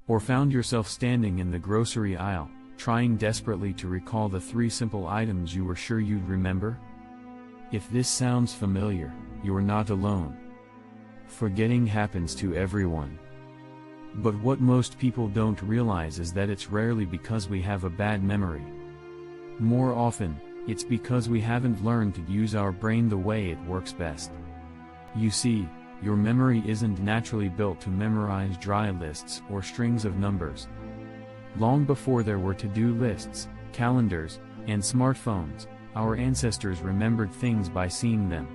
Or found yourself standing in the grocery aisle, trying desperately to recall the 3 simple items you were sure you'd remember? If this sounds familiar, you're not alone. Forgetting happens to everyone. But what most people don't realize is that it's rarely because we have a bad memory. More often, it's because we haven't learned to use our brain the way it works best. You see, your memory isn't naturally built to memorize dry lists or strings of numbers. Long before there were to-do lists, calendars, and smartphones, our ancestors remembered things by seeing them.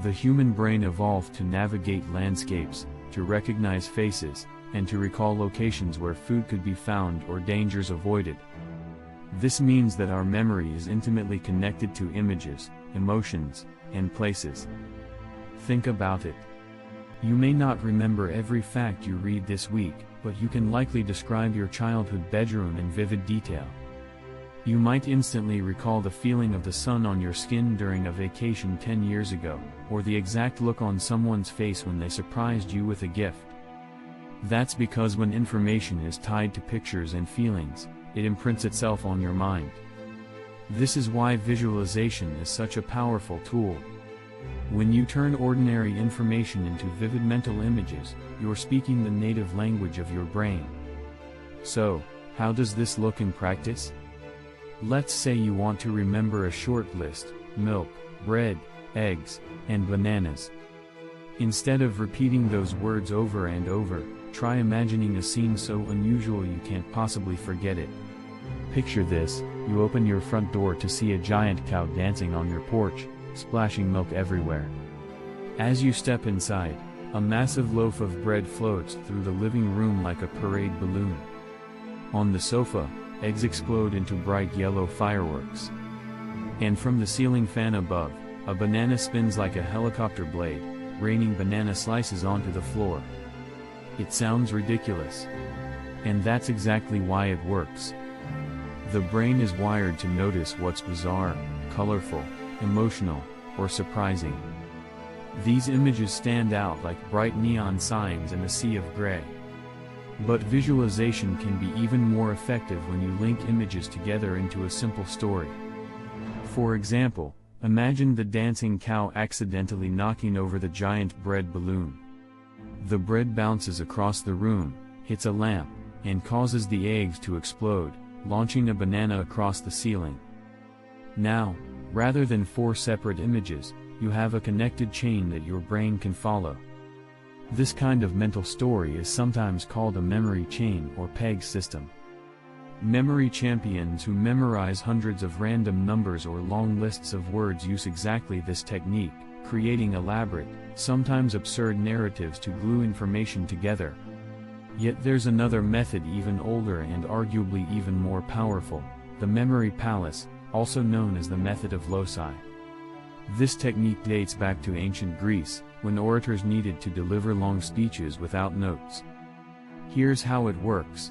The human brain evolved to navigate landscapes, to recognize faces, and to recall locations where food could be found or dangers avoided. This means that our memory is intimately connected to images, emotions, and places. Think about it. You may not remember every fact you read this week, but you can likely describe your childhood bedroom in vivid detail. You might instantly recall the feeling of the sun on your skin during a vacation 10 years ago, or the exact look on someone's face when they surprised you with a gift. That's because when information is tied to pictures and feelings, it imprints itself on your mind. This is why visualization is such a powerful tool. When you turn ordinary information into vivid mental images, you're speaking the native language of your brain. So, how does this look in practice? Let's say you want to remember a short list: milk, bread, eggs, and bananas. Instead of repeating those words over and over, try imagining a scene so unusual you can't possibly forget it. Picture this: you open your front door to see a giant cow dancing on your porch, splashing milk everywhere. As you step inside, a massive loaf of bread floats through the living room like a parade balloon. On the sofa, eggs explode into bright yellow fireworks. And from the ceiling fan above, a banana spins like a helicopter blade, raining banana slices onto the floor. It sounds ridiculous. And that's exactly why it works. The brain is wired to notice what's bizarre, colorful, emotional, or surprising. These images stand out like bright neon signs in a sea of gray. But visualization can be even more effective when you link images together into a simple story. For example, imagine the dancing cow accidentally knocking over the giant bread balloon. The bread bounces across the room, hits a lamp, and causes the eggs to explode, launching a banana across the ceiling. Now, rather than 4 separate images, you have a connected chain that your brain can follow. This kind of mental story is sometimes called a memory chain or PEG system. Memory champions who memorize hundreds of random numbers or long lists of words use exactly this technique, creating elaborate, sometimes absurd narratives to glue information together. Yet there's another method even older and arguably even more powerful: the memory palace, also known as the method of loci. This technique dates back to ancient Greece, when orators needed to deliver long speeches without notes. Here's how it works.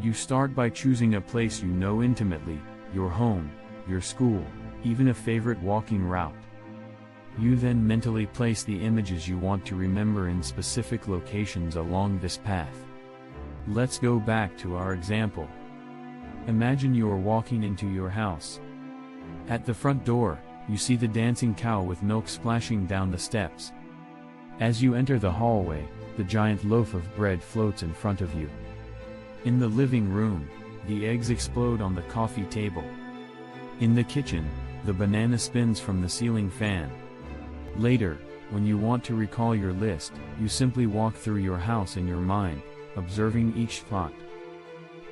You start by choosing a place you know intimately: your home, your school, even a favorite walking route. You then mentally place the images you want to remember in specific locations along this path. Let's go back to our example. Imagine you're walking into your house. At the front door, you see the dancing cow with milk splashing down the steps. As you enter the hallway, the giant loaf of bread floats in front of you. In the living room, the eggs explode on the coffee table. In the kitchen, the banana spins from the ceiling fan. Later, when you want to recall your list, you simply walk through your house in your mind, observing each spot.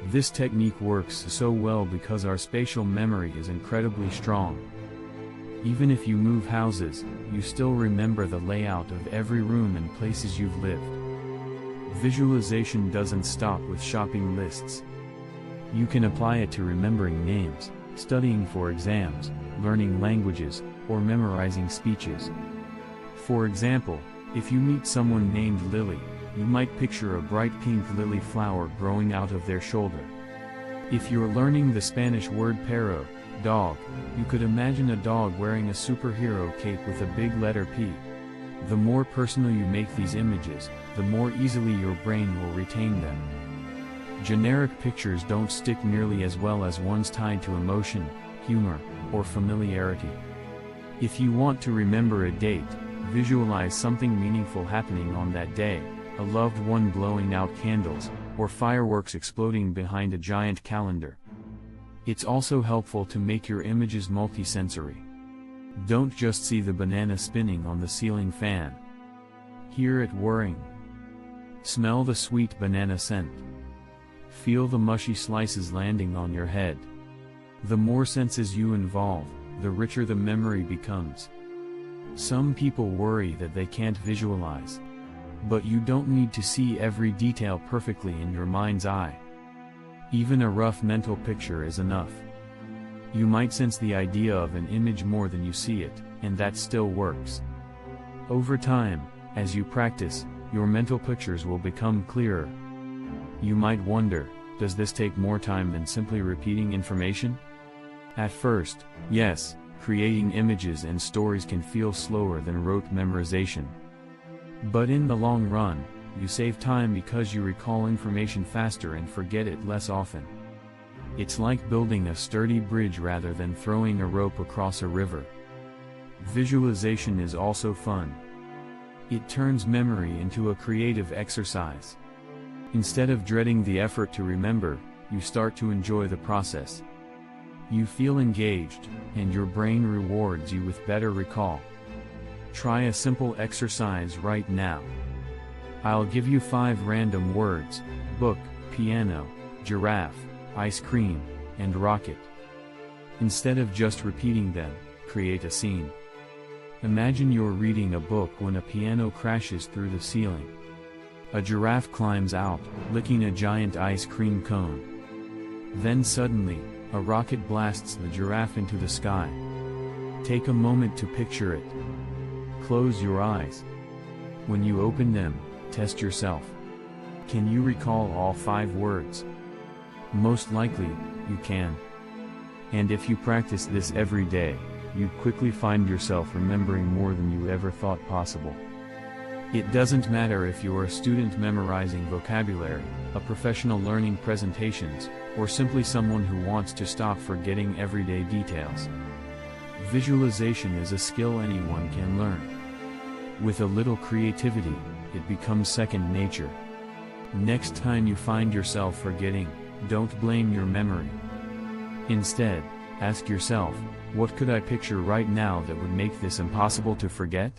This technique works so well because our spatial memory is incredibly strong. Even if you move houses, you still remember the layout of every room and places you've lived. Visualization doesn't stop with shopping lists. You can apply it to remembering names, studying for exams, learning languages, or memorizing speeches. For example, if you meet someone named Lily, you might picture a bright pink lily flower growing out of their shoulder. If you're learning the Spanish word perro, dog, you could imagine a dog wearing a superhero cape with a big letter P. The more personal you make these images, the more easily your brain will retain them. Generic pictures don't stick nearly as well as ones tied to emotion, humor, or familiarity. If you want to remember a date, visualize something meaningful happening on that day, a loved one blowing out candles, or fireworks exploding behind a giant calendar. It's also helpful to make your images multisensory. Don't just see the banana spinning on the ceiling fan. Hear it whirring. Smell the sweet banana scent. Feel the mushy slices landing on your head. The more senses you involve, the richer the memory becomes. Some people worry that they can't visualize. But you don't need to see every detail perfectly in your mind's eye. Even a rough mental picture is enough. You might sense the idea of an image more than you see it, and that still works. Over time, as you practice, your mental pictures will become clearer. You might wonder, does this take more time than simply repeating information? At first, yes, creating images and stories can feel slower than rote memorization. But in the long run, you save time because you recall information faster and forget it less often. It's like building a sturdy bridge rather than throwing a rope across a river. Visualization is also fun. It turns memory into a creative exercise. Instead of dreading the effort to remember, you start to enjoy the process. You feel engaged, and your brain rewards you with better recall. Try a simple exercise right now. I'll give you 5 random words: book, piano, giraffe, ice cream, and rocket. Instead of just repeating them, create a scene. Imagine you're reading a book when a piano crashes through the ceiling. A giraffe climbs out, licking a giant ice cream cone. Then suddenly, a rocket blasts the giraffe into the sky. Take a moment to picture it. Close your eyes. When you open them, test yourself. Can you recall all 5 words? Most likely, you can. And if you practice this every day, you'd quickly find yourself remembering more than you ever thought possible. It doesn't matter if you're a student memorizing vocabulary, a professional learning presentations, or simply someone who wants to stop forgetting everyday details. Visualization is a skill anyone can learn. With a little creativity, it becomes second nature. Next time you find yourself forgetting, don't blame your memory. Instead, ask yourself, what could I picture right now that would make this impossible to forget?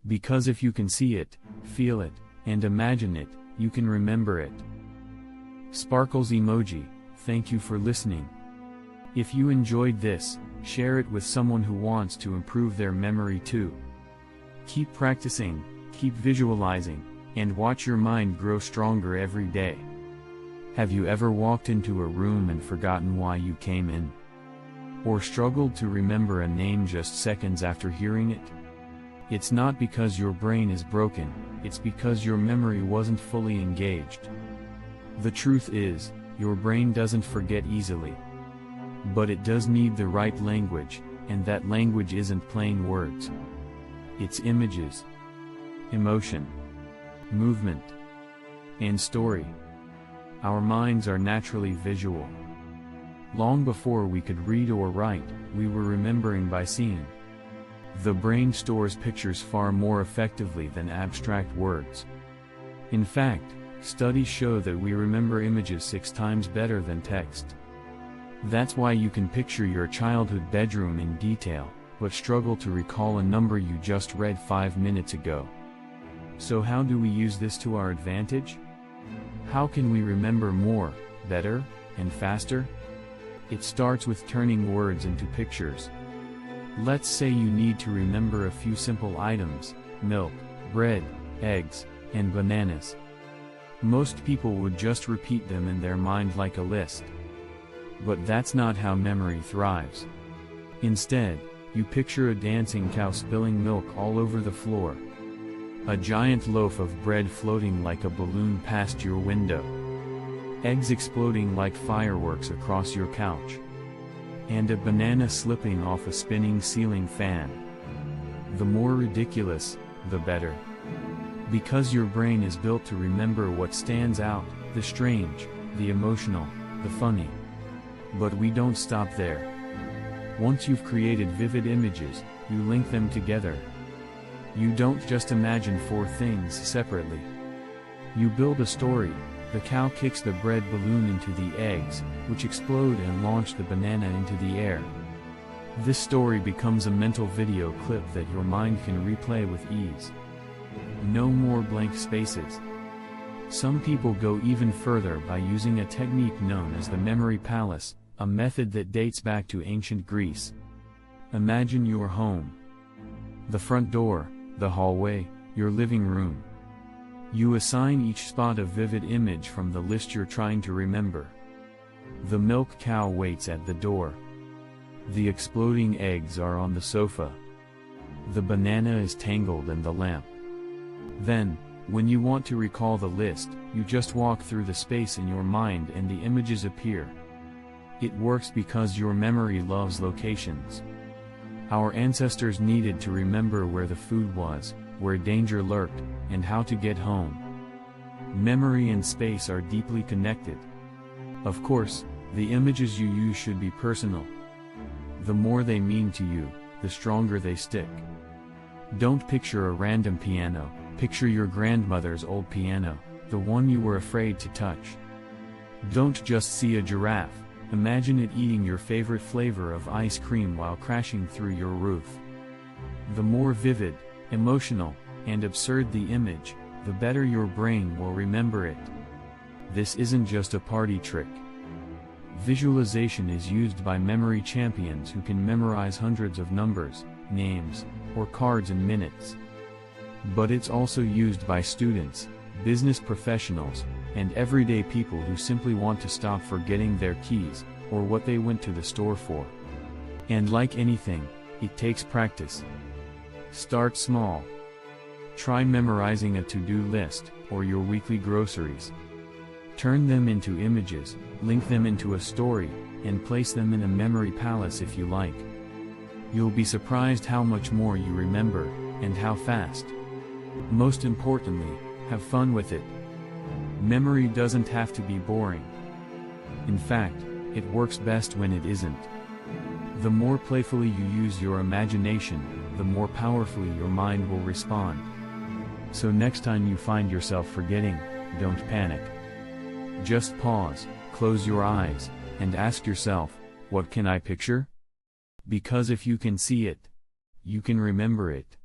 Because if you can see it, feel it, and imagine it, you can remember it. Sparkles emoji, thank you for listening. If you enjoyed this, share it with someone who wants to improve their memory too. Keep practicing, keep visualizing, and watch your mind grow stronger every day. Have you ever walked into a room and forgotten why you came in? Or struggled to remember a name just seconds after hearing it? It's not because your brain is broken, it's because your memory wasn't fully engaged. The truth is, your brain doesn't forget easily. But it does need the right language, and that language isn't plain words. It's images, emotion, movement, and story. Our minds are naturally visual. Long before we could read or write, we were remembering by seeing. The brain stores pictures far more effectively than abstract words. In fact, studies show that we remember images 6 times better than text. That's why you can picture your childhood bedroom in detail, but struggle to recall a number you just read 5 minutes ago. So how do we use this to our advantage? How can we remember more, better, and faster? It starts with turning words into pictures. Let's say you need to remember a few simple items: milk, bread, eggs, and bananas. Most people would just repeat them in their mind like a list. But that's not how memory thrives. Instead, you picture a dancing cow spilling milk all over the floor. A giant loaf of bread floating like a balloon past your window. Eggs exploding like fireworks across your couch. And a banana slipping off a spinning ceiling fan. The more ridiculous, the better. Because your brain is built to remember what stands out, the strange, the emotional, the funny. But we don't stop there. Once you've created vivid images, you link them together. You don't just imagine four things separately. You build a story. The cow kicks the bread balloon into the eggs, which explode and launch the banana into the air. This story becomes a mental video clip that your mind can replay with ease. No more blank spaces. Some people go even further by using a technique known as the memory palace, a method that dates back to ancient Greece. Imagine your home. The front door, the hallway, your living room. You assign each spot a vivid image from the list you're trying to remember. The milk cow waits at the door. The exploding eggs are on the sofa. The banana is tangled in the lamp. Then, when you want to recall the list, you just walk through the space in your mind and the images appear. It works because your memory loves locations. Our ancestors needed to remember where the food was, where danger lurked, and how to get home. Memory and space are deeply connected. Of course, the images you use should be personal. The more they mean to you, the stronger they stick. Don't picture a random piano, picture your grandmother's old piano, the one you were afraid to touch. Don't just see a giraffe, imagine it eating your favorite flavor of ice cream while crashing through your roof. The more vivid, emotional, and absurd the image, the better your brain will remember it. This isn't just a party trick. Visualization is used by memory champions who can memorize hundreds of numbers, names, or cards in minutes. But it's also used by students, business professionals, and everyday people who simply want to stop forgetting their keys, or what they went to the store for. And like anything, it takes practice. Start small. Try memorizing a to-do list, or your weekly groceries. Turn them into images, link them into a story, and place them in a memory palace if you like. You'll be surprised how much more you remember, and how fast. Most importantly, have fun with it. Memory doesn't have to be boring. In fact, it works best when it isn't. The more playfully you use your imagination, the more powerfully your mind will respond. So next time you find yourself forgetting, don't panic. Just pause, close your eyes, and ask yourself, what can I picture? Because if you can see it, you can remember it.